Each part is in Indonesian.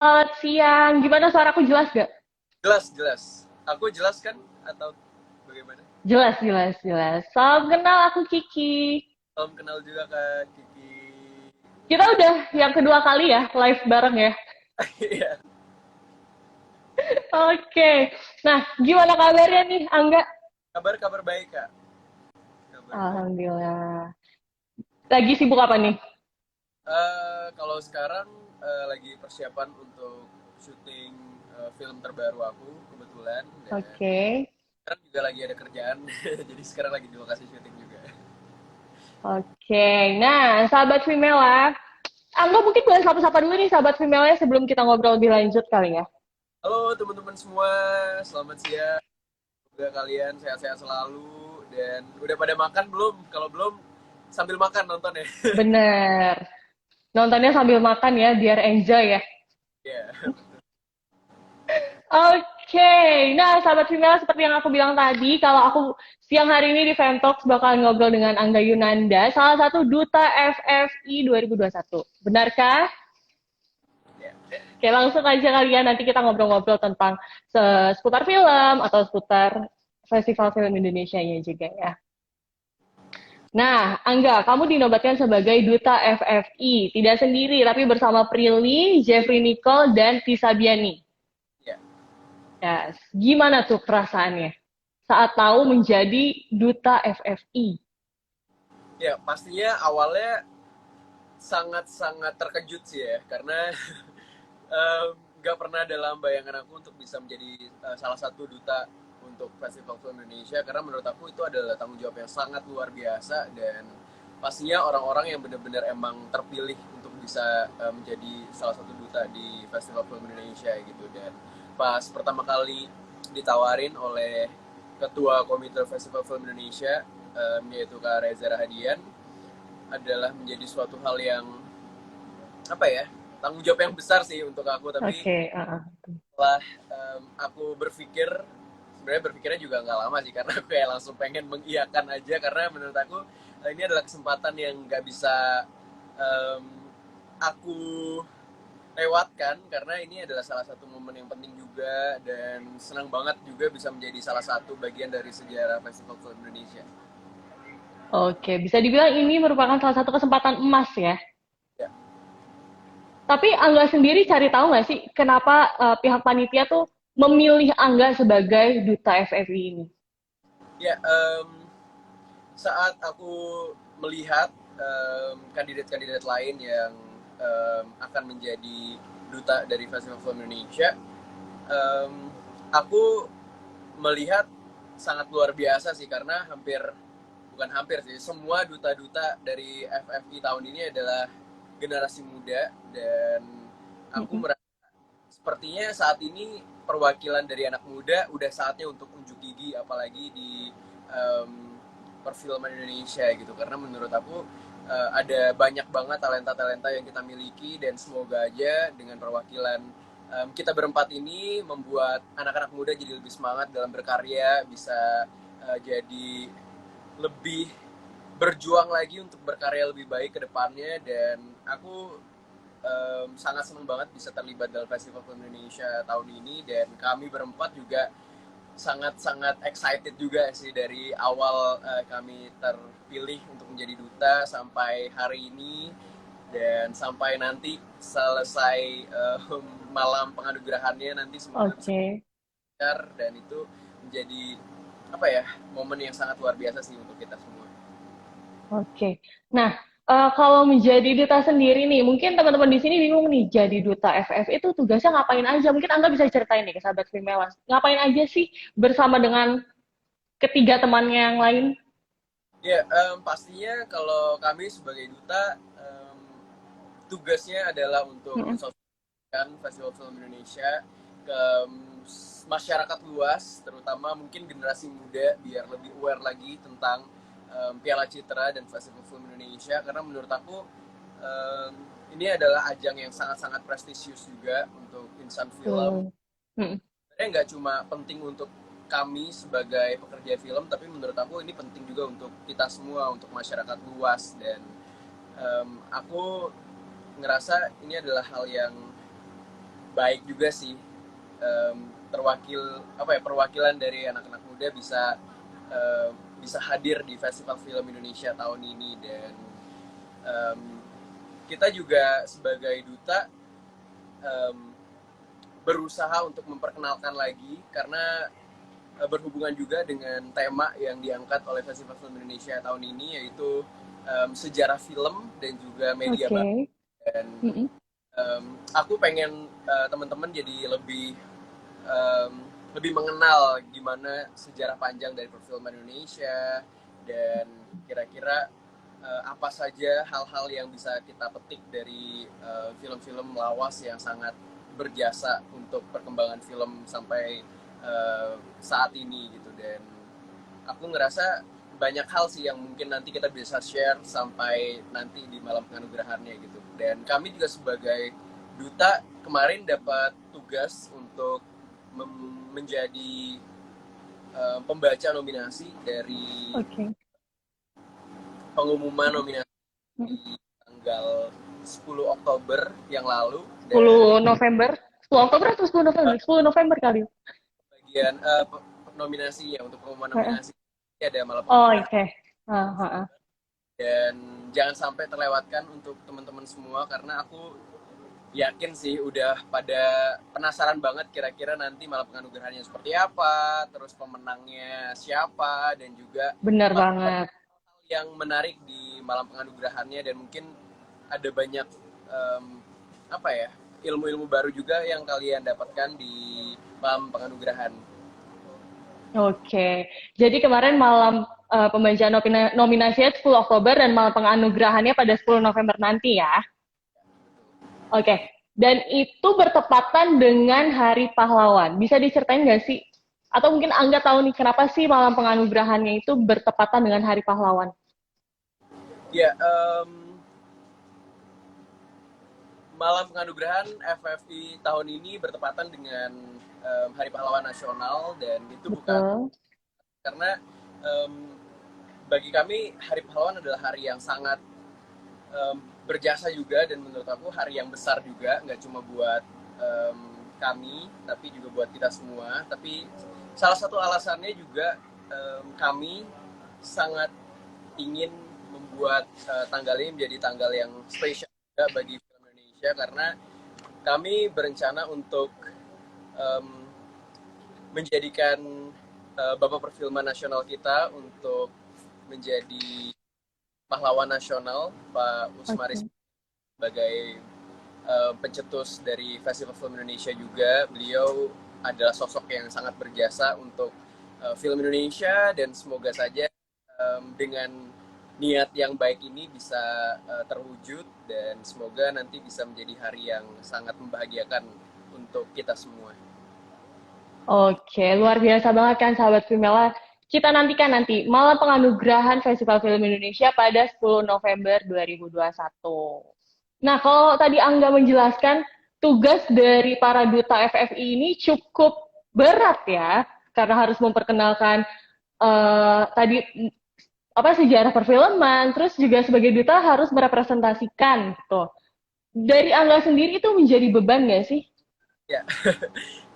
Selamat siang. Gimana suaraku jelas gak? Jelas, jelas. Aku jelas kan? Atau bagaimana? Jelas, jelas, jelas. Salam kenal, aku Kiki. Salam kenal juga Kak Kiki. Kita udah yang kedua kali ya live bareng ya. Iya, Oke. Nah, gimana kabarnya nih, Angga? kabar-kabar baik Kak. Kabar baik. Alhamdulillah. Lagi sibuk apa nih? Kalau sekarang lagi persiapan untuk syuting film terbaru aku kebetulan dan Oke. sekarang juga lagi ada kerjaan. Jadi sekarang lagi di lokasi syuting juga. Oke. Nah, sahabat Vimela. Angga mungkin boleh sapa-sapa dulu nih sahabat Vimela sebelum kita ngobrol lebih lanjut kali ya. Halo teman-teman semua, selamat siang. Semoga kalian sehat-sehat selalu dan udah pada makan belum? Kalau belum sambil makan nonton ya. Bener. Nontonnya sambil makan ya, biar enjoy ya. Iya. Oke, nah sahabat Female seperti yang aku bilang tadi, kalau aku siang hari ini di Femtalks bakalan ngobrol dengan Angga Yunanda, salah satu duta FFI 2021. Benarkah? Ya. Oke, langsung aja kalian nanti kita ngobrol-ngobrol tentang seputar film atau seputar Festival Film Indonesia-nya juga ya. Nah, Angga, kamu dinobatkan sebagai duta FFI, tidak sendiri, tapi bersama Prilly, Jeffrey Nicole, dan Tisa Biani. Ya. Ya, gimana tuh perasaannya saat tahu menjadi duta FFI? Ya, pastinya awalnya sangat-sangat terkejut sih ya, karena nggak pernah dalam bayangan aku untuk bisa menjadi salah satu duta untuk Festival Film Indonesia, karena menurut aku itu adalah tanggung jawab yang sangat luar biasa dan pastinya orang-orang yang benar-benar emang terpilih untuk bisa menjadi salah satu duta di Festival Film Indonesia gitu. Dan pas pertama kali ditawarin oleh Ketua Komite Festival Film Indonesia, yaitu Kak Reza Rahadian, adalah menjadi suatu hal yang apa ya, tanggung jawab yang besar sih untuk aku. Tapi Oke, setelah aku berpikir, sebenarnya berpikirnya juga nggak lama sih, karena aku kayak langsung pengen mengiyakan aja, karena menurut aku ini adalah kesempatan yang nggak bisa um, aku lewatkan, karena ini adalah salah satu momen yang penting juga dan senang banget juga bisa menjadi salah satu bagian dari sejarah Festival Film Indonesia. oke, bisa dibilang ini merupakan salah satu kesempatan emas ya. Ya, Tapi Angga sendiri cari tahu nggak sih kenapa pihak panitia tuh memilih Angga sebagai duta FFI ini? ya, saat aku melihat kandidat-kandidat lain yang akan menjadi duta dari Festival Film Indonesia, um, aku melihat sangat luar biasa sih, karena bukan hampir sih, semua duta-duta dari FFI tahun ini adalah generasi muda, dan aku Mm-mm. merasa sepertinya saat ini perwakilan dari anak muda udah saatnya untuk unjuk gigi, apalagi di um, perfilman Indonesia gitu, karena menurut aku ada banyak banget talenta-talenta yang kita miliki, dan semoga aja dengan perwakilan kita berempat ini membuat anak-anak muda jadi lebih semangat dalam berkarya, bisa jadi lebih berjuang lagi untuk berkarya lebih baik ke depannya. Dan aku sangat senang banget bisa terlibat dalam Festival Film Indonesia tahun ini, dan kami berempat juga sangat-sangat excited juga sih dari awal kami terpilih untuk menjadi duta sampai hari ini, dan sampai nanti selesai malam penganugerahannya nanti, semoga bisa Oke, lancar, dan itu menjadi apa ya, momen yang sangat luar biasa sih untuk kita semua. oke. Nah, kalau menjadi duta sendiri nih, mungkin teman-teman di sini bingung nih, jadi duta FFI itu tugasnya ngapain aja? Mungkin Angga bisa ceritain nih ke sahabat Femela. Ngapain aja sih bersama dengan ketiga temannya yang lain? Ya, pastinya kalau kami sebagai duta, tugasnya adalah untuk Mm-mm. mensosialisasikan Festival Film Indonesia ke masyarakat luas, terutama mungkin generasi muda, biar lebih aware lagi tentang Piala Citra dan Festival Film Indonesia, karena menurut aku um, ini adalah ajang yang sangat-sangat prestisius juga untuk insan film. Tuh. Mm-mm. Sebenarnya nggak cuma penting untuk kami sebagai pekerja film, tapi menurut aku ini penting juga untuk kita semua, untuk masyarakat luas. Dan aku ngerasa ini adalah hal yang baik juga sih, perwakilan dari anak-anak muda bisa hadir di Festival Film Indonesia tahun ini. Dan em, kita juga sebagai duta em, berusaha untuk memperkenalkan lagi, karena berhubungan juga dengan tema yang diangkat oleh Festival Film Indonesia tahun ini, yaitu sejarah film dan juga media Oke. baru. Dan Mm-mm. aku pengen teman-teman jadi um, lebih mengenal gimana sejarah panjang dari perfilman Indonesia, dan kira-kira apa saja hal-hal yang bisa kita petik dari film-film lawas yang sangat berjasa untuk perkembangan film sampai saat ini gitu. Dan aku ngerasa banyak hal sih yang mungkin nanti kita bisa share sampai nanti di malam penganugerahannya gitu. Dan kami juga sebagai duta kemarin dapat tugas untuk menjadi pembaca nominasi dari Oke. pengumuman nominasi Mm-mm. di tanggal 10 Oktober yang lalu. Dan 10 November. 10 Oktober atau 10 November? 10 November kali. bagian nominasi ya, untuk pengumuman Heeh. nominasi ada malam Oh, pengandugarahan. oke. Ah, ah, ah. Dan jangan sampai terlewatkan untuk teman-teman semua, karena aku yakin sih udah pada penasaran banget kira-kira nanti malam penganugerahannya seperti apa, terus pemenangnya siapa, dan juga Benar masih banget. yang menarik di malam penganugerahannya. Dan mungkin ada banyak em, apa ya, ilmu-ilmu baru juga yang kalian dapatkan di malam penganugerahan. Oke. Jadi kemarin malam pembacaan nominasinya 10 Oktober dan malam penganugerahannya pada 10 November nanti ya. Oke. Dan itu bertepatan dengan Hari Pahlawan. Bisa diceritain nggak sih? Atau mungkin Angga tahu nih kenapa sih malam penganugerahannya itu bertepatan dengan Hari Pahlawan? Ya, malam penganugerahan FFI tahun ini bertepatan dengan Hari Pahlawan Nasional. Dan itu bukan Betul. karena em, bagi kami Hari Pahlawan adalah hari yang sangat berjasa juga, dan menurut aku hari yang besar juga, nggak cuma buat em, kami tapi juga buat kita semua. Tapi salah satu alasannya juga kami sangat ingin membuat tanggal ini menjadi tanggal yang spesial juga bagi film Indonesia, karena kami berencana untuk um, menjadikan Bapak Perfilman Nasional kita untuk menjadi pahlawan nasional, Pak Usmaris, Oke. sebagai pencetus dari Festival Film Indonesia juga. Beliau adalah sosok yang sangat berjasa untuk film Indonesia, dan semoga saja dengan niat yang baik ini bisa terwujud, dan semoga nanti bisa menjadi hari yang sangat membahagiakan untuk kita semua. Oke, luar biasa banget kan sahabat Vimela. Kita nantikan nanti malam penganugerahan Festival Film Indonesia pada 10 November 2021. Nah, kalau tadi Angga menjelaskan tugas dari para duta FFI ini cukup berat ya, karena harus memperkenalkan tadi apa sejarah perfilman, terus juga sebagai duta harus merepresentasikan gitu. Dari Angga sendiri itu menjadi beban nggak sih? Ya,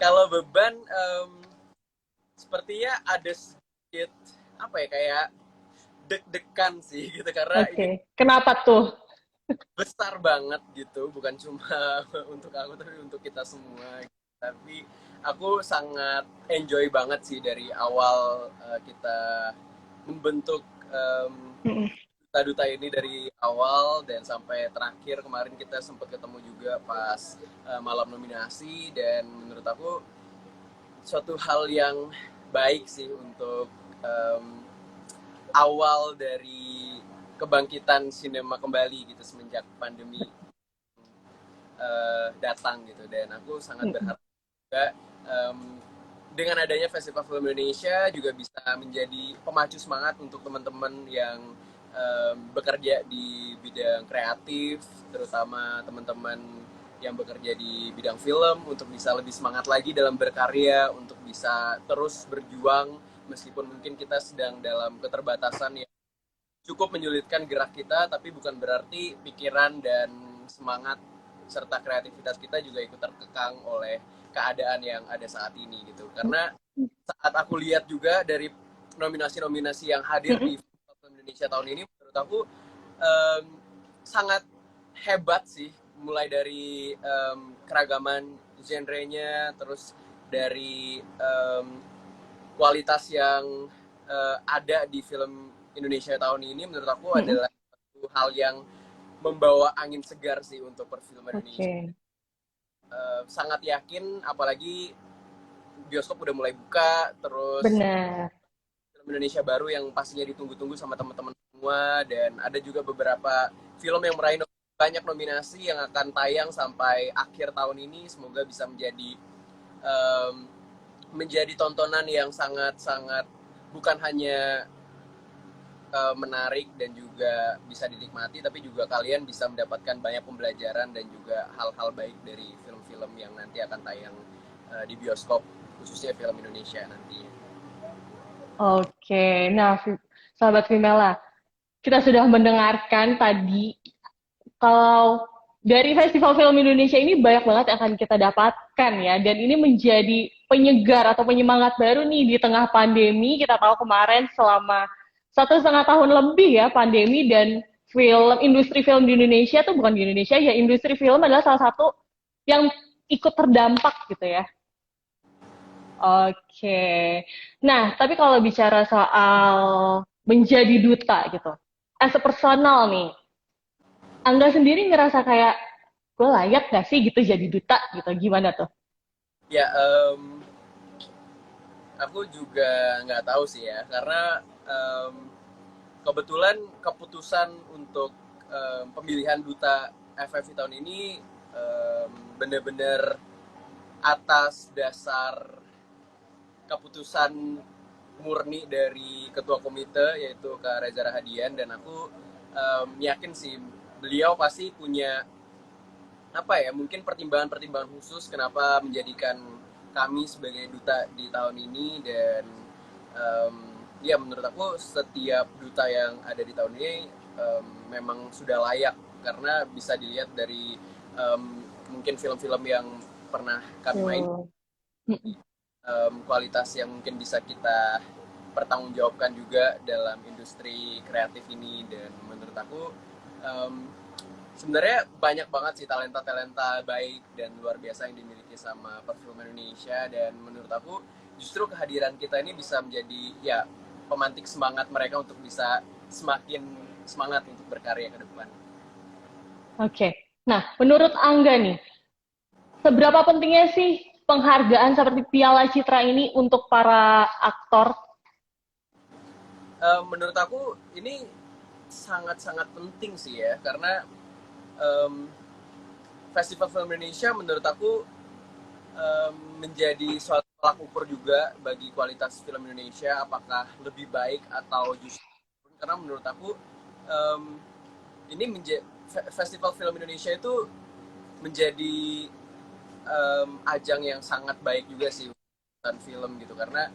kalau beban sepertinya ada sedikit apa ya, kayak deg-degan sih gitu, karena ini Oke, kenapa tuh? besar banget gitu, bukan cuma untuk aku tapi untuk kita semua. Tapi aku sangat enjoy banget sih dari awal kita membentuk duta-duta ini dari awal dan sampai terakhir kemarin kita sempat ketemu juga pas malam nominasi. Dan menurut aku suatu hal yang baik sih untuk awal dari kebangkitan sinema kembali gitu semenjak pandemi datang gitu. Dan aku sangat berharap juga dengan adanya Festival Film Indonesia juga bisa menjadi pemacu semangat untuk teman-teman yang bekerja di bidang kreatif, terutama teman-teman yang bekerja di bidang film, untuk bisa lebih semangat lagi dalam berkarya, untuk bisa terus berjuang meskipun mungkin kita sedang dalam keterbatasan yang cukup menyulitkan gerak kita, tapi bukan berarti pikiran dan semangat serta kreativitas kita juga ikut terkekang oleh keadaan yang ada saat ini gitu. Karena saat aku lihat juga dari nominasi-nominasi yang hadir di Film Indonesia tahun ini, menurut aku sangat hebat sih, mulai dari keragaman genrenya, terus dari kualitas yang ada di film Indonesia tahun ini, menurut aku adalah satu hal yang membawa angin segar sih untuk perfilman Indonesia. Sangat yakin, apalagi bioskop udah mulai buka, terus Benar. film Indonesia baru yang pastinya ditunggu-tunggu sama teman-teman semua, dan ada juga beberapa film yang meraih banyak nominasi yang akan tayang sampai akhir tahun ini. Semoga bisa menjadi tontonan yang sangat-sangat bukan hanya menarik dan juga bisa dinikmati, tapi juga kalian bisa mendapatkan banyak pembelajaran dan juga hal-hal baik dari film-film yang nanti akan tayang di bioskop, khususnya film Indonesia nantinya. Oke, nah sahabat Vimela, kita sudah mendengarkan tadi kalau dari Festival Film Indonesia ini banyak banget yang akan kita dapatkan ya, dan ini menjadi penyegar atau penyemangat baru nih di tengah pandemi. Kita tahu kemarin selama 1,5 tahun lebih ya pandemi, dan industri film di Indonesia tuh, bukan di Indonesia ya, industri film adalah salah satu yang ikut terdampak gitu ya. Oke. Nah, tapi kalau bicara soal menjadi duta gitu, as a personal nih, Angga sendiri ngerasa kayak gue layak gak sih gitu jadi duta gitu, gimana tuh? Ya, aku juga nggak tahu sih ya, karena kebetulan keputusan untuk pemilihan duta FFI tahun ini benar-benar atas dasar keputusan murni dari ketua komite, yaitu Kak Reza Rahadian, dan aku yakin sih beliau pasti punya apa ya, mungkin pertimbangan-pertimbangan khusus kenapa menjadikan kami sebagai duta di tahun ini. Dan ya menurut aku setiap duta yang ada di tahun ini memang sudah layak, karena bisa dilihat dari mungkin film-film yang pernah kami main, kualitas yang mungkin bisa kita pertanggungjawabkan juga dalam industri kreatif ini. Dan menurut aku sebenarnya banyak banget sih talenta-talenta baik dan luar biasa yang dimiliki sama perfilman Indonesia, dan menurut aku justru kehadiran kita ini bisa menjadi ya pemantik semangat mereka untuk bisa semakin semangat untuk berkarya ke depan. Oke. Nah, menurut Angga nih, seberapa pentingnya sih penghargaan seperti Piala Citra ini untuk para aktor? Menurut aku ini sangat-sangat penting sih ya, karena Festival Film Indonesia menurut aku menjadi suatu tolak ukur juga bagi kualitas film Indonesia, apakah lebih baik atau justru, karena menurut aku ini Festival Film Indonesia itu menjadi ajang yang sangat baik juga sih untuk film gitu, karena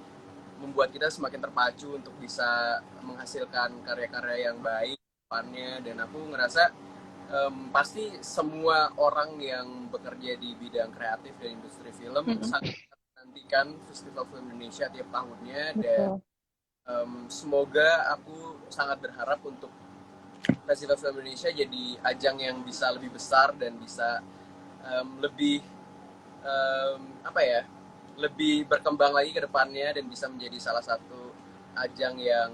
membuat kita semakin terpacu untuk bisa menghasilkan karya-karya yang baik depannya. Dan aku ngerasa pasti semua orang yang bekerja di bidang kreatif dan industri film sangat menantikan Festival Film Indonesia tiap tahunnya. Dan semoga aku sangat berharap untuk Festival Film Indonesia jadi ajang yang bisa lebih besar dan bisa lebih apa ya, lebih berkembang lagi ke depannya, dan bisa menjadi salah satu ajang yang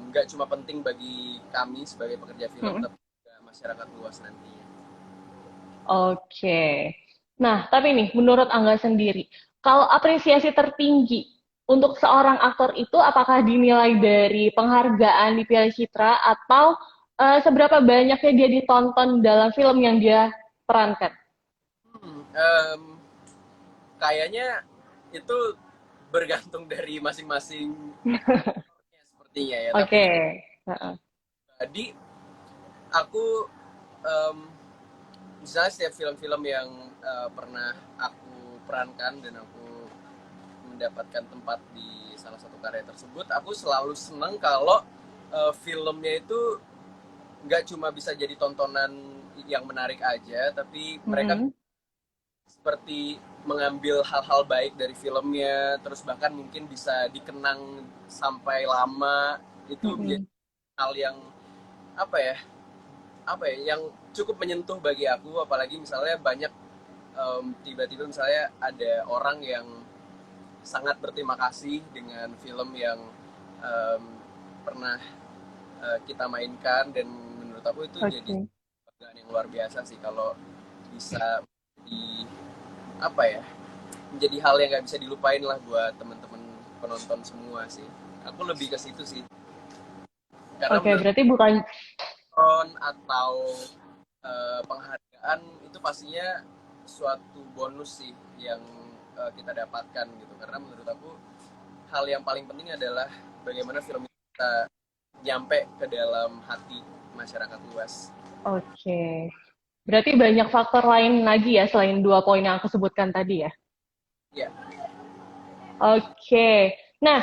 nggak cuma penting bagi kami sebagai pekerja film, tapi juga masyarakat luas nantinya. Oke. Nah, tapi nih, menurut Angga sendiri, kalau apresiasi tertinggi untuk seorang aktor itu apakah dinilai dari penghargaan di Piala Citra atau seberapa banyaknya dia ditonton dalam film yang dia perankan? Kayaknya itu bergantung dari masing-masing sepertinya ya. Oke. Tapi tadi aku misalnya setiap film-film yang pernah aku perankan dan aku mendapatkan tempat di salah satu karya tersebut, aku selalu senang kalau filmnya itu nggak cuma bisa jadi tontonan yang menarik aja, tapi mereka Mm-mm. seperti mengambil hal-hal baik dari filmnya, terus bahkan mungkin bisa dikenang sampai lama. Itu menjadi Mm-mm. hal yang apa ya, yang cukup menyentuh bagi aku, apalagi misalnya banyak tiba-tiba misalnya ada orang yang sangat berterima kasih dengan film yang em, pernah kita mainkan, dan menurut aku itu jadi Oke. kebanggaan yang luar biasa sih kalau bisa di apa ya, menjadi hal yang nggak bisa dilupain lah buat teman-teman penonton semua sih. Aku lebih ke situ sih, karena Oke, menurut berarti bukan. atau penghargaan itu pastinya suatu bonus sih yang kita dapatkan gitu, karena menurut aku hal yang paling penting adalah bagaimana film itu kita nyampe ke dalam hati masyarakat luas. Oke. Berarti banyak faktor lain lagi ya selain dua poin yang aku sebutkan tadi ya. Ya, Oke. Nah,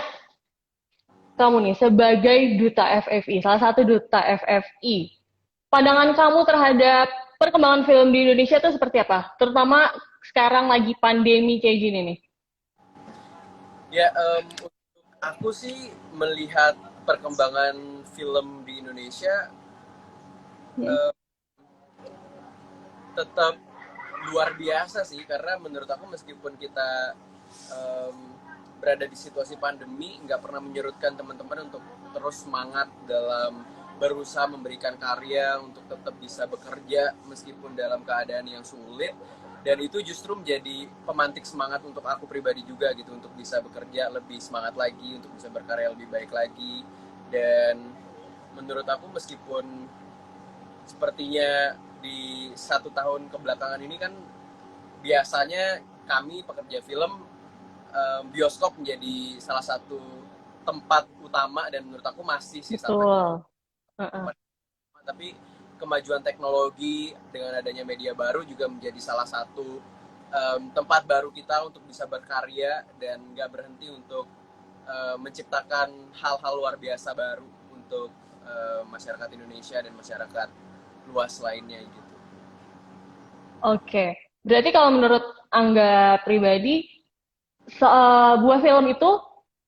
kamu nih sebagai duta FFI, salah satu duta FFI, pandangan kamu terhadap perkembangan film di Indonesia itu seperti apa? Terutama sekarang lagi pandemi kayak gini nih. ya, untuk aku sih melihat perkembangan film di Indonesia Hmm. em, tetap luar biasa sih, karena menurut aku meskipun kita em, berada di situasi pandemi, nggak pernah menyurutkan teman-teman untuk terus semangat dalam berusaha memberikan karya, untuk tetap bisa bekerja meskipun dalam keadaan yang sulit. Dan itu justru menjadi pemantik semangat untuk aku pribadi juga gitu, untuk bisa bekerja lebih semangat lagi, untuk bisa berkarya lebih baik lagi. Dan menurut aku meskipun sepertinya di 1 tahun kebelakangan ini kan biasanya kami pekerja film, bioskop menjadi salah satu tempat utama, dan menurut aku masih sih sampai Betul. Heeh. tempat utama. Tapi kemajuan teknologi dengan adanya media baru juga menjadi salah satu tempat baru kita untuk bisa berkarya dan nggak berhenti untuk menciptakan hal-hal luar biasa baru untuk masyarakat Indonesia dan masyarakat luas lainnya gitu. Oke. Berarti kalau menurut Angga pribadi, sebuah film itu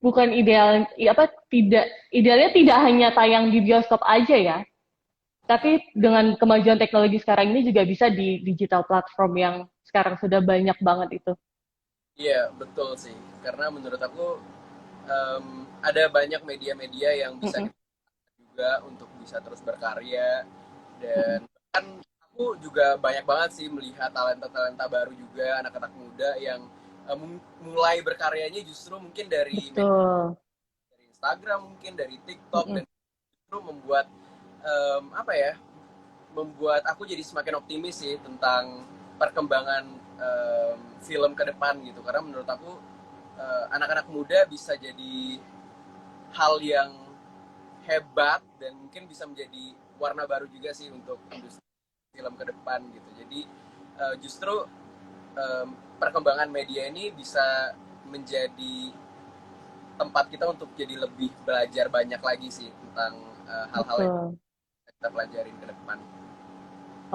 bukan ideal, apa tidak idealnya tidak hanya tayang di bioskop aja ya, tapi dengan kemajuan teknologi sekarang ini juga bisa di digital platform yang sekarang sudah banyak banget itu. Iya, betul sih. Karena menurut aku ada banyak media-media yang bisa Mm-mm. kita juga untuk bisa terus berkarya, Mm-mm. dan kan aku juga banyak banget sih melihat talenta-talenta baru juga, anak-anak muda yang mulai berkaryanya justru mungkin dari Betul. dari Instagram, mungkin dari TikTok, Mm-mm. dan justru membuat apa ya, membuat aku jadi semakin optimis sih tentang perkembangan film ke depan gitu, karena menurut aku anak-anak muda bisa jadi hal yang hebat dan mungkin bisa menjadi warna baru juga sih untuk industri film ke depan gitu. Jadi justru perkembangan media ini bisa menjadi tempat kita untuk jadi lebih belajar banyak lagi sih tentang hal-hal yang Betul. kita pelajarin ke depan.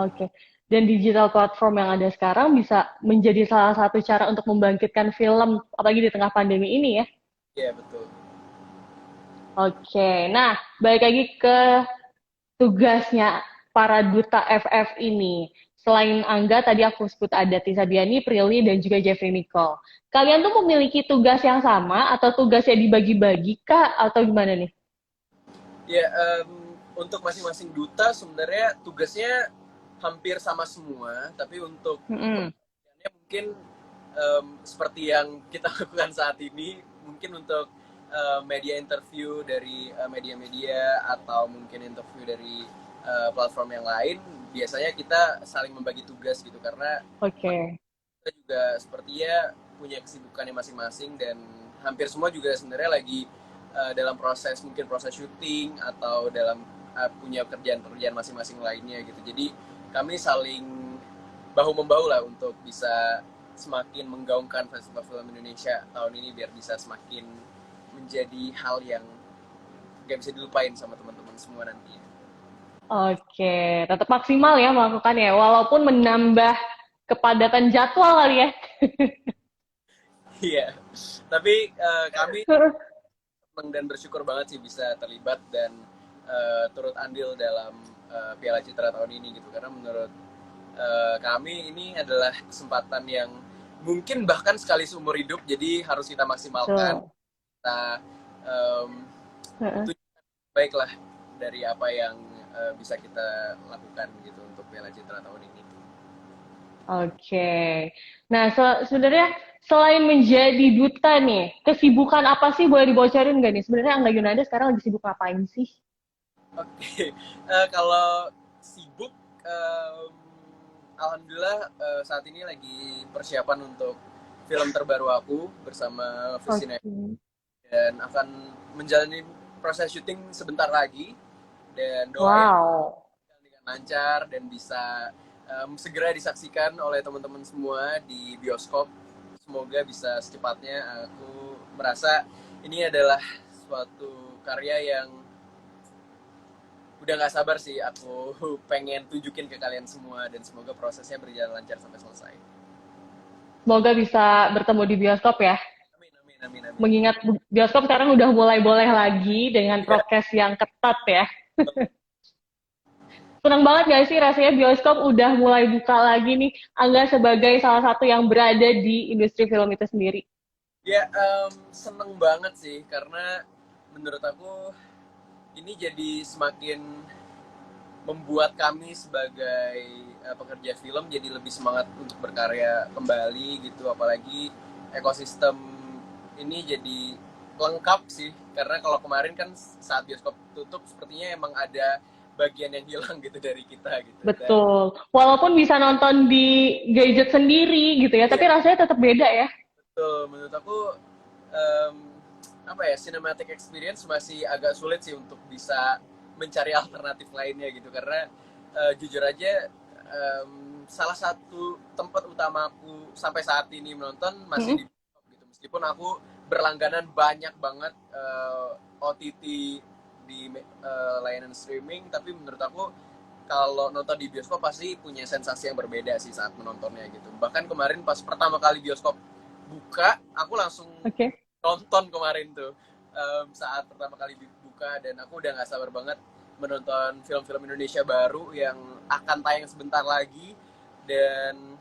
Oke. Dan digital platform yang ada sekarang bisa menjadi salah satu cara untuk membangkitkan film, apalagi di tengah pandemi ini ya. Iya, betul. Oke. Nah, balik lagi ke tugasnya para duta FF ini. Selain Angga, tadi aku sebut ada Tisa Biani, Prilly, dan juga Jeffrey Nicole. Kalian tuh memiliki tugas yang sama atau tugasnya dibagi-bagi kah atau gimana nih? Ya, untuk masing-masing duta sebenarnya tugasnya hampir sama semua, tapi untuk Mm-mm. pembagiannya mungkin seperti yang kita lakukan saat ini, mungkin untuk media interview dari media-media, atau mungkin interview dari platform yang lain, biasanya kita saling membagi tugas gitu, karena Oke. kita juga sepertinya punya kesibukannya masing-masing, dan hampir semua juga sebenarnya lagi dalam proses, mungkin proses syuting, atau dalam punya kerjaan-kerjaan masing-masing lainnya gitu. Jadi kami saling bahu membahu lah untuk bisa semakin menggaungkan Festival Film Indonesia tahun ini, biar bisa semakin menjadi hal yang gak bisa dilupain sama teman-teman semua nantinya. Oke, tetap maksimal ya melakukannya, walaupun menambah kepadatan jadwal kali ya. Iya, tapi kami senang dan bersyukur banget sih bisa terlibat dan turut andil dalam Piala Citra tahun ini gitu, karena menurut kami ini adalah kesempatan yang mungkin bahkan sekali seumur hidup, jadi harus kita maksimalkan, Betul. kita um, tunjukkan baiklah dari apa yang bisa kita lakukan gitu untuk Piala Citra tahun ini. Oke. Nah, sebenarnya selain menjadi duta nih, kesibukan apa sih boleh dibocorin nggak nih? Sebenarnya Angga Yunanda sekarang lagi sibuk ngapain sih? Oke, kalau sibuk, em, alhamdulillah saat ini lagi persiapan untuk film terbaru aku bersama Visi Oke. dan akan menjalani proses syuting sebentar lagi, dan doain Wow. dengan lancar dan bisa segera disaksikan oleh teman-teman semua di bioskop. Semoga bisa secepatnya. Aku merasa ini adalah suatu karya yang udah nggak sabar sih aku pengen tunjukin ke kalian semua, dan semoga prosesnya berjalan lancar sampai selesai. Semoga bisa bertemu di bioskop ya. Amin, amin, amin, amin. Mengingat bioskop sekarang udah mulai boleh lagi dengan Iya. prokes yang ketat ya. Senang banget gak sih rasanya bioskop udah mulai buka lagi nih, Angga sebagai salah satu yang berada di industri film itu sendiri. Ya, seneng banget sih karena menurut aku ini jadi semakin membuat kami sebagai pekerja film jadi lebih semangat untuk berkarya kembali gitu, apalagi ekosistem ini jadi lengkap sih, karena kalau kemarin kan saat bioskop tutup sepertinya emang ada bagian yang hilang gitu dari kita gitu. Dan Betul. Walaupun bisa nonton di gadget sendiri gitu ya, tapi iya, rasanya tetap beda ya. betul, menurut aku em, apa ya, cinematic experience masih agak sulit sih untuk bisa mencari alternatif lainnya gitu, karena jujur aja salah satu tempat utamaku sampai saat ini menonton masih di Mm-mm. bioskop gitu, meskipun aku berlangganan banyak banget OTT di layanan streaming, tapi menurut aku kalau nonton di bioskop pasti punya sensasi yang berbeda sih saat menontonnya gitu. Bahkan kemarin pas pertama kali bioskop buka, aku langsung Oke. nonton kemarin tuh, saat pertama kali buka, dan aku udah nggak sabar banget menonton film-film Indonesia baru yang akan tayang sebentar lagi. Dan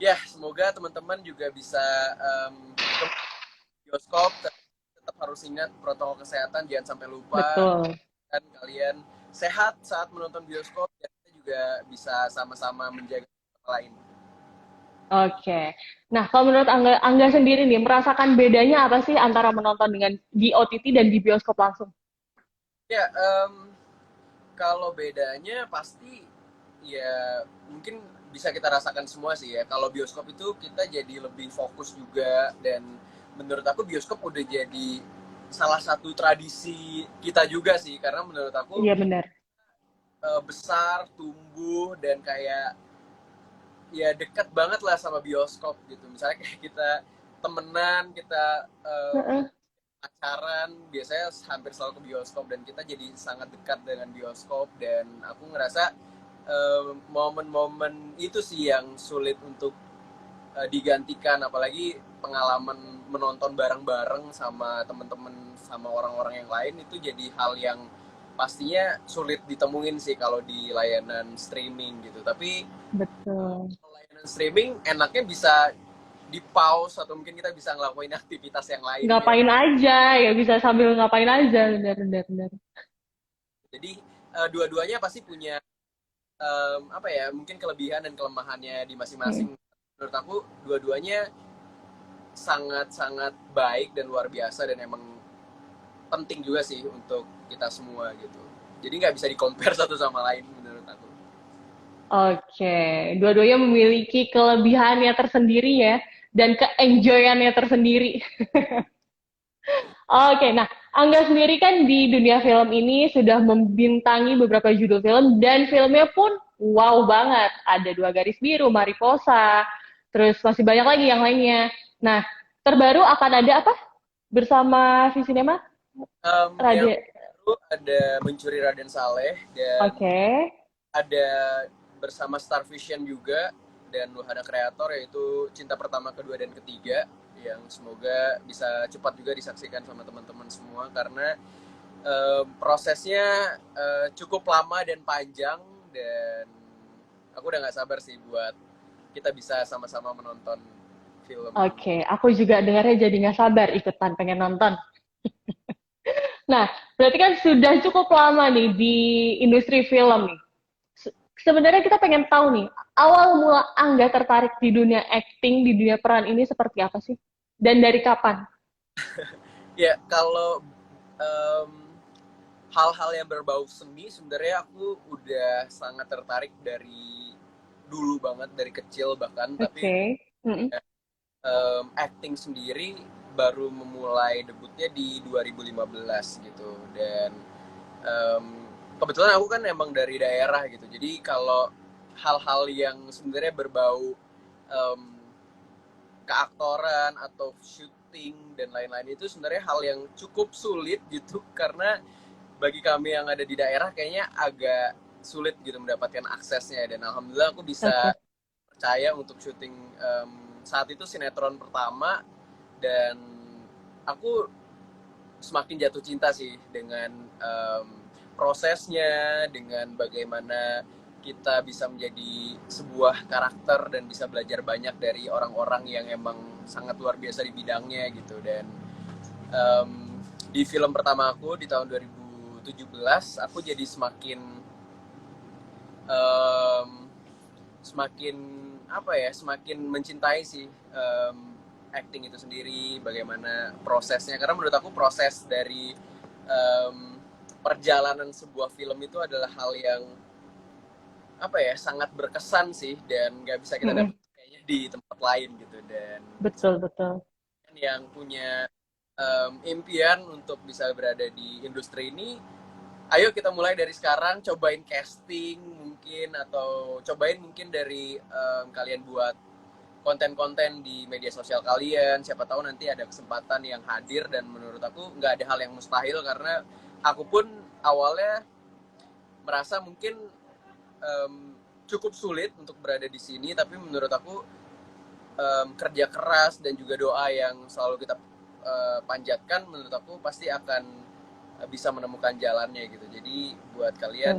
ya, semoga teman-teman juga bisa ke bioskop, tetap harus ingat protokol kesehatan, jangan sampai lupa, Betul. dan kalian sehat saat menonton bioskop, dan kita juga bisa sama-sama menjaga lain. Oke. Nah, kalau menurut Angga, Angga sendiri nih, merasakan bedanya apa sih antara menonton dengan di OTT dan di bioskop langsung? Ya, kalau bedanya pasti ya mungkin bisa kita rasakan semua sih ya. Kalau bioskop itu kita jadi lebih fokus juga, dan menurut aku bioskop udah jadi salah satu tradisi kita juga sih, karena menurut aku Iya benar. besar, tumbuh, dan kayak ya dekat banget lah sama bioskop gitu. Misalnya kayak kita temenan, kita Heeh. pacaran, biasanya hampir selalu ke bioskop, dan kita jadi sangat dekat dengan bioskop. Dan aku ngerasa momen-momen itu sih yang sulit untuk digantikan, apalagi pengalaman menonton bareng-bareng sama temen-temen, sama orang-orang yang lain, itu jadi hal yang pastinya sulit ditemuin sih kalau di layanan streaming gitu. Tapi Betul. layanan streaming enaknya bisa di pause, atau mungkin kita bisa ngelakuin aktivitas yang lain ya. Ngapain aja, ya bisa sambil ngapain aja, benar, benar, benar. Jadi dua-duanya pasti punya apa ya, mungkin kelebihan dan kelemahannya di Mm. masing-masing. Menurut aku dua-duanya sangat-sangat baik dan luar biasa, dan emang penting juga sih untuk kita semua gitu. Jadi nggak bisa di-compare satu sama lain menurut aku. Oke, dua-duanya memiliki kelebihannya tersendiri ya, dan ke-enjoyannya tersendiri. Oke, nah Angga sendiri kan di dunia film ini sudah membintangi beberapa judul film dan filmnya pun wow banget. Ada Dua Garis Biru, Mariposa, terus masih banyak lagi yang lainnya. Nah, terbaru akan ada apa bersama Visinema? Yang Raja. Lalu ada Mencuri Raden Saleh, dan Oke. ada bersama Star Vision juga, dan wahana kreator yaitu Cinta Pertama, Kedua, dan Ketiga, yang semoga bisa cepat juga disaksikan sama teman-teman semua karena prosesnya cukup lama dan panjang, dan aku udah nggak sabar sih buat kita bisa sama-sama menonton film ini. Oke, aku juga dengarnya jadi nggak sabar ikutan pengen nonton. Nah, berarti kan sudah cukup lama nih di industri film nih. Sebenarnya kita pengen tahu nih, awal mula Angga tertarik di dunia acting, di dunia peran ini seperti apa sih? Dan dari kapan? Ya, kalau em, hal-hal yang berbau seni sebenarnya aku udah sangat tertarik dari dulu banget, dari kecil bahkan, tapi Oke. Mm-mm. acting sendiri baru memulai debutnya di 2015 gitu. Dan um, kebetulan aku kan emang dari daerah gitu, jadi kalau hal-hal yang sebenarnya berbau um, keaktoran atau syuting dan lain-lain itu sebenarnya hal yang cukup sulit gitu, karena bagi kami yang ada di daerah kayaknya agak sulit gitu mendapatkan aksesnya. Dan alhamdulillah aku bisa Oke. percaya untuk syuting saat itu sinetron pertama, dan aku semakin jatuh cinta sih dengan prosesnya, dengan bagaimana kita bisa menjadi sebuah karakter dan bisa belajar banyak dari orang-orang yang emang sangat luar biasa di bidangnya gitu. Dan um, di film pertama aku di tahun 2017 aku jadi um, semakin apa ya, semakin mencintai sih acting itu sendiri, bagaimana prosesnya, karena menurut aku proses dari um, perjalanan sebuah film itu adalah hal yang apa ya, sangat berkesan sih, dan nggak bisa kita Mm-mm. dapat kayaknya di tempat lain gitu. Dan Betul, betul. yang punya impian untuk bisa berada di industri ini, ayo kita mulai dari sekarang, cobain casting mungkin, atau cobain mungkin dari kalian buat konten-konten di media sosial kalian. Siapa tahu nanti ada kesempatan yang hadir, dan menurut aku nggak ada hal yang mustahil, karena aku pun awalnya merasa mungkin cukup sulit untuk berada di sini, tapi menurut aku kerja keras dan juga doa yang selalu kita panjatkan, menurut aku pasti akan bisa menemukan jalannya gitu. Jadi buat Betul. kalian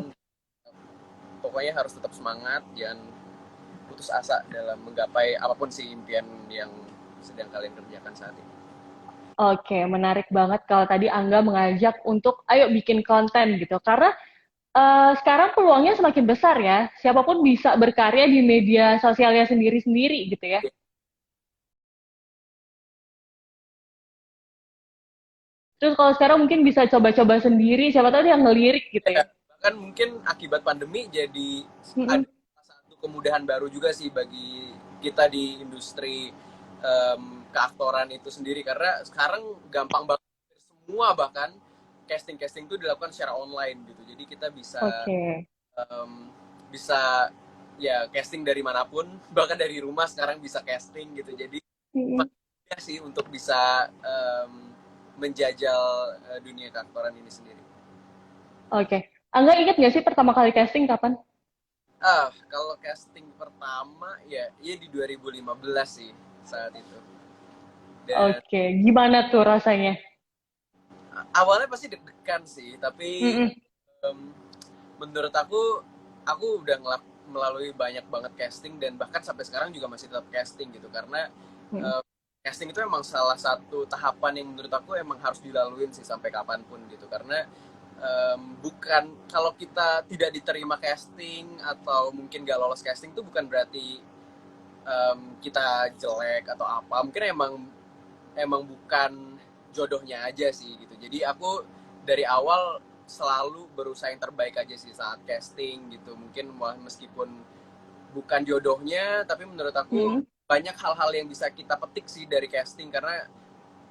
pokoknya harus tetap semangat, jangan putus asa dalam menggapai apapun sih impian yang sedang kalian kerjakan saat ini. Oke, menarik banget kalau tadi Angga mengajak untuk ayo bikin konten gitu. Karena sekarang peluangnya semakin besar ya. Siapapun bisa berkarya di media sosialnya sendiri-sendiri gitu ya. Terus kalau sekarang mungkin bisa coba-coba sendiri, siapa tahu dia ngelirik gitu Ya, ya. bahkan mungkin akibat pandemi jadi Mm-mm. ada satu kemudahan baru juga sih bagi kita di industri keaktoran itu sendiri, karena sekarang gampang banget semua, bahkan casting itu dilakukan secara online gitu. Jadi kita bisa Oke. um, bisa ya casting dari manapun, bahkan dari rumah sekarang bisa casting gitu. Jadi Mm-mm. ya sih untuk bisa menjajal dunia keaktoran ini sendiri. Oke. Angga ingat nggak sih pertama kali casting kapan? Kalau casting pertama ya, iya di 2015 sih saat itu. Dan Oke, gimana tuh rasanya? awalnya pasti deg-degan sih, tapi Mm-mm. um, menurut aku udah melalui banyak banget casting, dan bahkan sampai sekarang juga masih tetap casting gitu, karena Mm-mm. um, casting itu emang salah satu tahapan yang menurut aku emang harus dilaluin sih sampai kapanpun gitu. Karena bukan, kalau kita tidak diterima casting atau mungkin gak lolos casting itu bukan berarti kita jelek atau apa, mungkin emang bukan jodohnya aja sih gitu. Jadi aku dari awal selalu berusaha yang terbaik aja sih saat casting gitu. Mungkin meskipun bukan jodohnya, tapi menurut aku Mm-mm. banyak hal-hal yang bisa kita petik sih dari casting, karena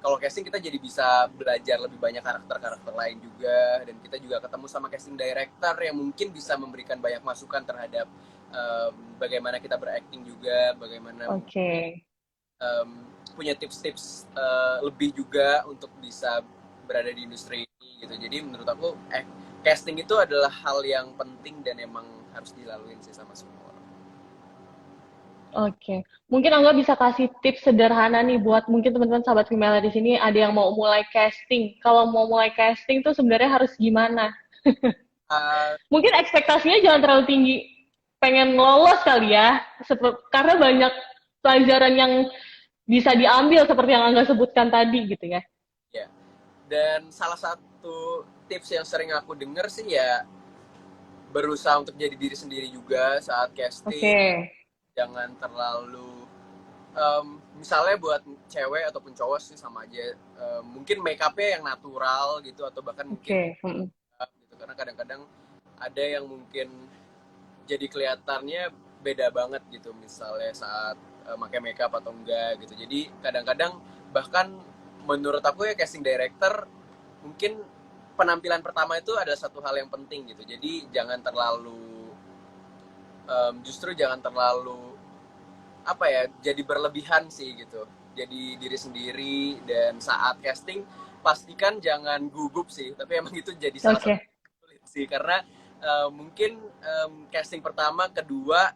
kalau casting kita jadi bisa belajar lebih banyak karakter-karakter lain juga, dan kita juga ketemu sama casting director yang mungkin bisa memberikan banyak masukan terhadap bagaimana kita berakting juga, bagaimana Oke. um, punya tips-tips lebih juga untuk bisa berada di industri ini gitu. Jadi menurut aku casting itu adalah hal yang penting dan emang harus dilaluin sih sama semua orang. Oke, mungkin Angga bisa kasih tips sederhana nih buat mungkin teman-teman sahabat Vimela di sini ada yang mau mulai casting. Kalau mau mulai casting tuh sebenarnya harus gimana? Uh, Mungkin ekspektasinya jangan terlalu tinggi. Pengen lolos kali ya, karena banyak pelajaran yang bisa diambil seperti yang Angga sebutkan tadi gitu ya. ya. Dan salah satu tips yang sering aku dengar sih ya berusaha untuk jadi diri sendiri juga saat casting. Oke, Jangan terlalu misalnya buat cewek ataupun cowok sih sama aja. Mungkin make upnya yang natural gitu atau bahkan mungkin oke. gitu karena kadang-kadang ada yang mungkin jadi kelihatannya beda banget gitu misalnya saat pakai makeup atau enggak gitu. Jadi kadang-kadang bahkan menurut aku ya casting director mungkin penampilan pertama itu adalah satu hal yang penting gitu. Jadi jangan terlalu justru jangan terlalu apa ya jadi berlebihan sih gitu. Jadi diri sendiri dan saat casting pastikan jangan gugup sih. Tapi emang itu jadi salah satu Oke. sulit sih karena mungkin casting pertama, kedua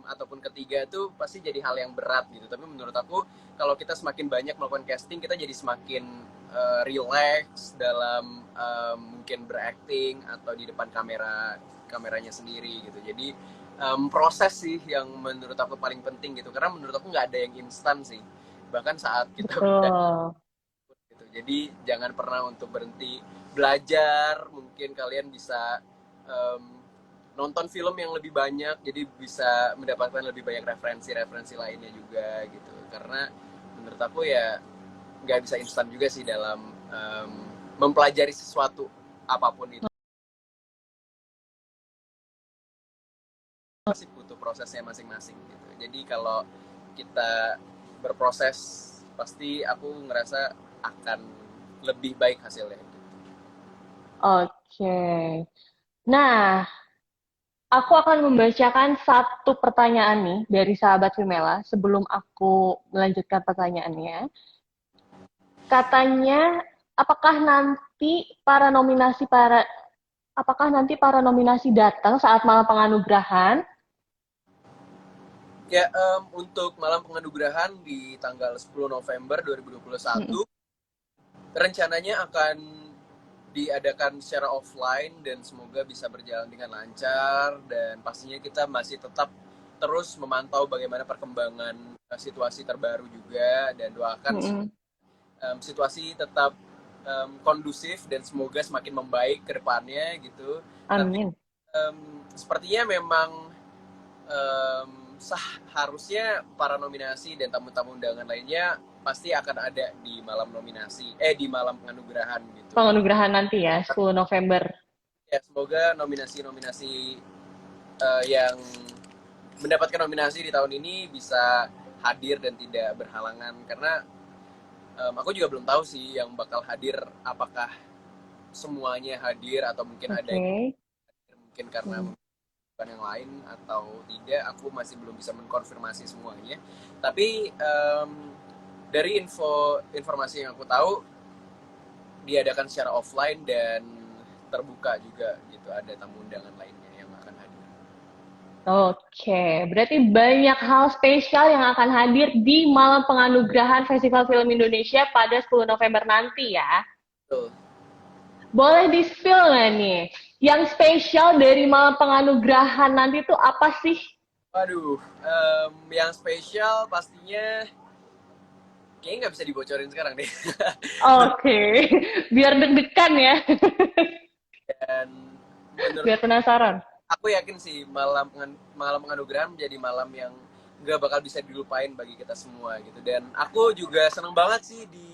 ataupun ketiga itu pasti jadi hal yang berat gitu. Tapi menurut aku kalau kita semakin banyak melakukan casting kita jadi semakin relax dalam mungkin berakting atau di depan kameranya sendiri gitu. Jadi proses sih yang menurut aku paling penting gitu karena menurut aku nggak ada yang instan sih bahkan saat kita Betul. gitu. Jadi jangan pernah untuk berhenti belajar. Mungkin kalian bisa nonton film yang lebih banyak, jadi bisa mendapatkan lebih banyak referensi-referensi lainnya juga gitu. Karena menurut aku ya nggak bisa instan juga sih dalam mempelajari sesuatu apapun itu. Pasti butuh prosesnya masing-masing gitu. Jadi kalau kita berproses, pasti aku ngerasa akan lebih baik hasilnya. Gitu. Oke. Nah, aku akan membacakan satu pertanyaan nih dari sahabat Vimela sebelum aku melanjutkan pertanyaannya. Katanya, apakah nanti para nominasi datang saat malam penganugerahan? Ya, untuk malam penganugerahan di tanggal 10 November 2021, rencananya akan diadakan secara offline dan semoga bisa berjalan dengan lancar dan pastinya kita masih tetap terus memantau bagaimana perkembangan situasi terbaru juga dan doakan situasi tetap kondusif dan semoga semakin membaik ke depannya gitu. Tapi Amin. sepertinya memang harusnya para nominasi dan tamu-tamu undangan lainnya pasti akan ada di malam di malam penganugerahan gitu. Penganugerahan nanti ya, 10 November. Ya semoga nominasi-nominasi yang mendapatkan nominasi di tahun ini bisa hadir dan tidak berhalangan karena aku juga belum tahu sih yang bakal hadir apakah semuanya hadir atau mungkin ada yang hadir mungkin karena bukan yang lain atau tidak, aku masih belum bisa mengkonfirmasi semuanya. Tapi dari informasi yang aku tahu diadakan secara offline dan terbuka juga gitu, ada tamu undangan lainnya yang akan hadir. Oke, berarti banyak hal spesial yang akan hadir di malam penganugerahan Festival Film Indonesia pada 10 November nanti ya. Betul. Boleh di-spill nggak nih? Yang spesial dari malam penganugerahan nanti itu apa sih? Waduh, yang spesial pastinya kayaknya nggak bisa dibocorin sekarang deh. Oke, biar deg-degan ya, Dan menurut biar penasaran. aku yakin sih malam penganugerahan menjadi malam yang nggak bakal bisa dilupain bagi kita semua gitu. Dan aku juga seneng banget sih di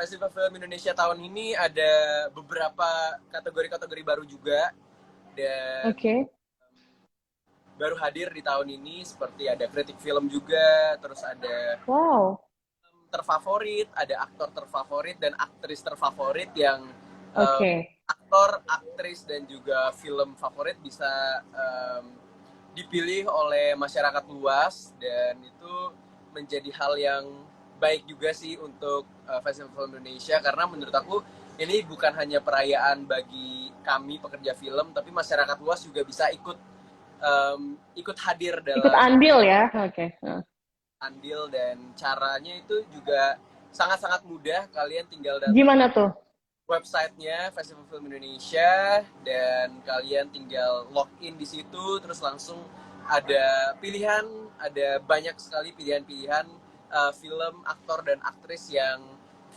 Festival Film Indonesia tahun ini ada beberapa kategori-kategori baru juga dan Oke. baru hadir di tahun ini seperti ada kritik film juga, terus ada Wow. terfavorit, ada aktor terfavorit dan aktris terfavorit yang Oke. aktor, aktris dan juga film favorit bisa dipilih oleh masyarakat luas dan itu menjadi hal yang baik juga sih untuk Festival Film Indonesia karena menurut aku ini bukan hanya perayaan bagi kami pekerja film, tapi masyarakat luas juga bisa ikut hadir Ikut dalam andil ya, oke. andil, dan caranya itu juga sangat-sangat mudah. Kalian tinggal datang Gimana tuh? websitenya Festival Film Indonesia dan kalian tinggal login di situ, terus langsung ada pilihan, ada banyak sekali pilihan-pilihan film, aktor dan aktris yang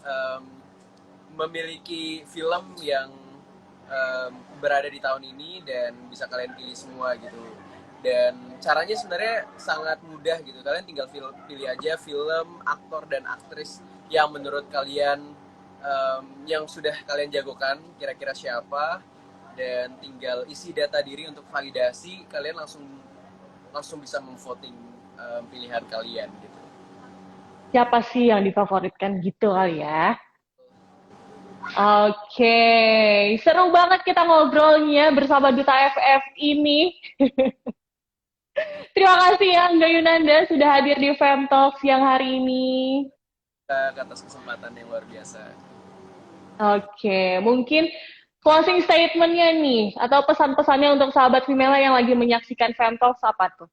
um, memiliki film yang berada di tahun ini dan bisa kalian pilih semua gitu. Dan caranya sebenarnya sangat mudah gitu. Kalian tinggal pilih aja film, aktor dan aktris yang menurut kalian yang sudah kalian jagokan, kira-kira siapa, dan tinggal isi data diri untuk validasi. Kalian langsung bisa memvoting pilihan kalian gitu. Siapa sih yang difavoritkan gitu kali ya? Oke, seru banget kita ngobrolnya bersama Duta FF ini. Terima kasih ya Angga Yunanda sudah hadir di Fem Talk siang hari ini. Atas kesempatan yang luar biasa. Oke, mungkin closing statement-nya nih, atau pesan-pesannya untuk sahabat Vimela yang lagi menyaksikan Fem Talk apa tuh?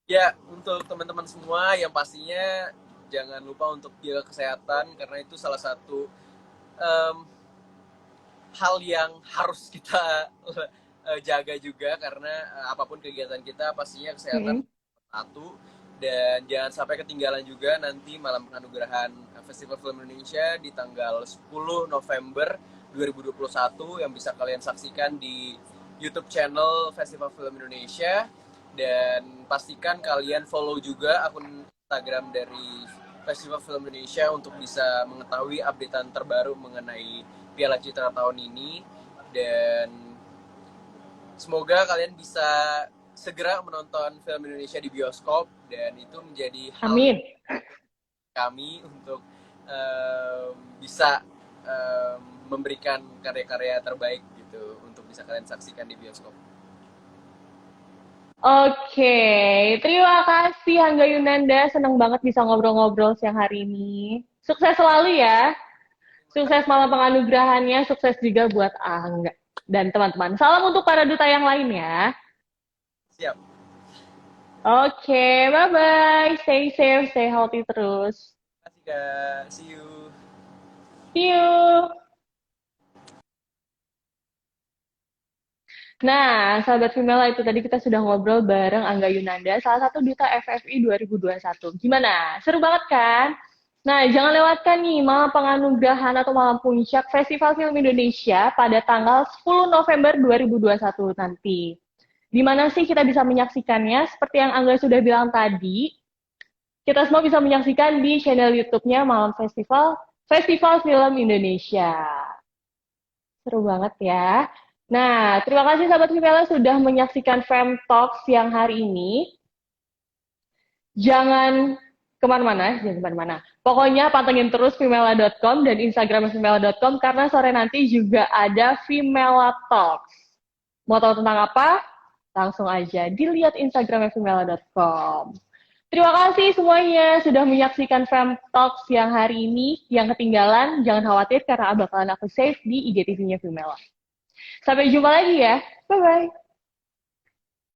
Ya, untuk teman-teman semua yang pastinya jangan lupa untuk jaga kesehatan, karena itu salah satu um, hal yang harus kita jaga juga, karena apapun kegiatan kita pastinya kesehatan satu. Dan jangan sampai ketinggalan juga nanti malam penganugerahan Festival Film Indonesia di tanggal 10 November 2021 yang bisa kalian saksikan di YouTube channel Festival Film Indonesia. Dan pastikan kalian follow juga akun Instagram dari Festival Film Indonesia untuk bisa mengetahui updatean terbaru mengenai Piala Citra tahun ini. Dan semoga kalian bisa segera menonton film Indonesia di bioskop, dan itu menjadi hal Amin. kami untuk bisa memberikan karya-karya terbaik gitu untuk bisa kalian saksikan di bioskop. Oke, terima kasih Angga Yunanda. Senang banget bisa ngobrol-ngobrol siang hari ini. Sukses selalu ya. Sukses malam penganugerahannya, sukses juga buat Angga dan teman-teman. Salam untuk para duta yang lain ya. Siap. Oke, bye-bye. Stay safe, stay healthy terus. Terima kasih Kak. See you. See you. Nah, sahabat Vimela, itu tadi kita sudah ngobrol bareng Angga Yunanda, salah satu duta FFI 2021. Gimana? Seru banget kan? Nah, jangan lewatkan nih malam penganugerahan atau malam puncak Festival Film Indonesia pada tanggal 10 November 2021 nanti. Di mana sih kita bisa menyaksikannya? Seperti yang Angga sudah bilang tadi, kita semua bisa menyaksikan di channel YouTube-nya Malam Festival, Festival Film Indonesia. Seru banget ya. Nah, terima kasih sahabat Vimela sudah menyaksikan Fem Talk siang hari ini. Jangan kemana-mana. Pokoknya pantengin terus vimela.com dan Instagram vimela.com karena sore nanti juga ada Vimela Talks. Mau tahu tentang apa? Langsung aja dilihat Instagram vimela.com. Terima kasih semuanya sudah menyaksikan Fem Talk siang hari ini. Yang ketinggalan, jangan khawatir karena bakalan aku save di IGTV-nya Vimela. Sampai jumpa lagi ya. Bye-bye.